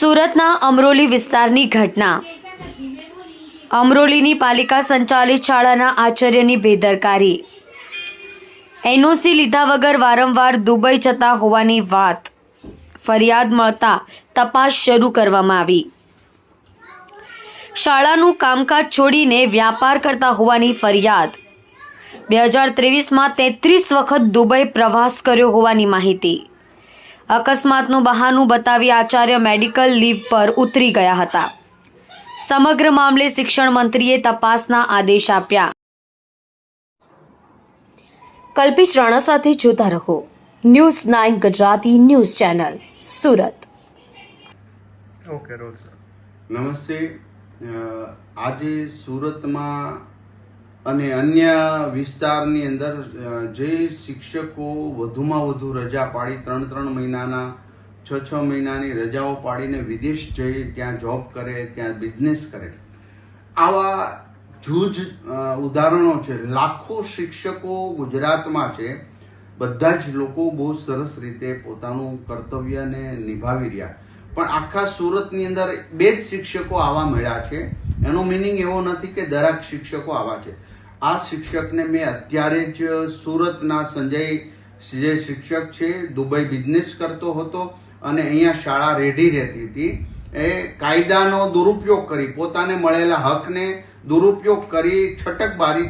સુરતના અમરોલી વિસ્તારની ઘટના। અમરોલીની પાલિકા સંચાલિત શાળાના આચાર્યની બેદરકારી। એનઓસી લીધા વગર વારંવાર દુબઈ જતા હોવાની વાત। ફરિયાદ મળતા તપાસ શરૂ કરવામાં આવી। શાળાનું કામકાજ છોડીને વ્યાપાર કરતા હોવાની ફરિયાદ। 2023માં 33 વખત દુબઈ પ્રવાસ કર્યો હોવાની માહિતી। અકસ્માતનું બહાનું બતાવી આચાર્ય મેડિકલ લીવ પર ઉતરી ગયા હતા। સમગ્ર મામલે શિક્ષણ મંત્રીએ તપાસના આદેશ આપ્યા। કલ્પેશ રાણા સાથે જોતા રહો news 9 Gujarati news channel Surat. Okay roll sir. નમસ્તે। આજે સુરતમાં અને અન્ય વિસ્તારની અંદર જે શિક્ષકો વધુમાં વધુ રજા પાડી 3 મહિનાના 6 મહિનાની રજાઓ પાડીને વિદેશ જઈ ત્યાં જોબ કરે, ત્યાં બિઝનેસ કરે, આવા જૂજ ઉદાહરણો છે। લાખો શિક્ષકો ગુજરાતમાં છે। બધા જ લોકો બહુ સરસ રીતે પોતાનું કર્તવ્યને નિભાવી રહ્યા, પણ આખા સુરતની અંદર 2 જ શિક્ષકો આવા મળ્યા છે। એનો મિનિંગ એવો નથી કે દરેક શિક્ષકો આવા છે। આ શિક્ષકને મેં અત્યારે જ સુરતના સંજય જે શિક્ષક છે, દુબઈ બિઝનેસ કરતો હતો અને અહીંયા શાળા રેડી રહેતી હતી। એ કાયદાનો દુરુપયોગ કરી, પોતાને મળેલા હકને દુરુપયોગ કરી, છટકબારી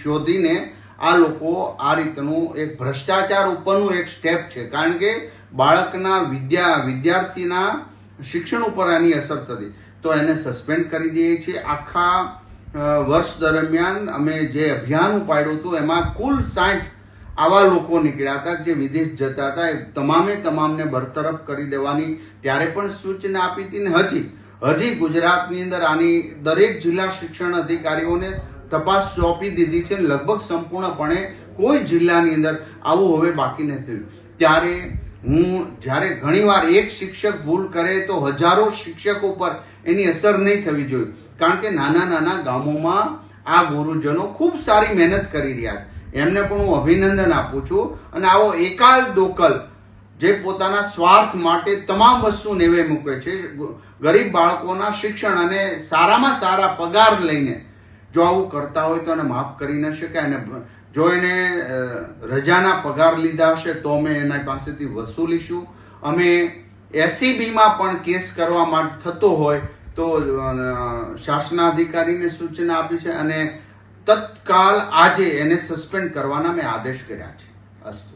શોધીને આ લોકો આ રીતનું એક ભ્રષ્ટાચાર ઉપરનું એક સ્ટેપ છે। કારણ કે બાળકના વિદ્યાર્થીના શિક્ષણ ઉપર આની અસર થતી, તો એને સસ્પેન્ડ કરી દઈએ છીએ। આખા વર્ષ દરમિયાન અમે જે અભિયાન ઉપાડ્યું હતું એમાં કુલ 60 આવા લોકો નીકળ્યા હતા જે વિદેશ જતા હતા। એ તમામને બરતરફ કરી દેવાની ત્યારે પણ સૂચના આપી હતી ને હજી ગુજરાતની અંદર આની દરેક જિલ્લા શિક્ષણ અધિકારીઓને તપાસ સોંપી દીધી છે। લગભગ સંપૂર્ણપણે કોઈ જિલ્લાની અંદર આવું હવે બાકી નથી। ત્યારે જ્યારે ઘણીવાર એક શિક્ષક ભૂલ કરે તો હજારો શિક્ષકો પર એની અસર નહીં થવી જોઈએ, કારણ કે નાના ગામોમાં આ ગુરુજનો ખૂબ સારી મહેનત કરી રહ્યા છે। એમને પણ હું અભિનંદન આપું છું। અને આવો એકાલ દોકલ જે પોતાના સ્વાર્થ માટે તમામ વસ્તુ નેવે મૂકે છે, ગરીબ બાળકોના શિક્ષણ અને સારામાં સારા પગાર લઈને જો આવું કરતા હોય તો એને માફ કરી ન શકાય। અને જો એને રજાના પગાર લીધા હશે તો અમે એના પાસેથી વસૂલીશું। અમે SCBમાં પણ કેસ કરવા માટે થતો હોય તો શાસનાધિકારીને સૂચના આપી છે અને તત્કાલ આજે એને સસ્પેન્ડ કરવાના મેં આદેશ કર્યા છે। અસ્તુ।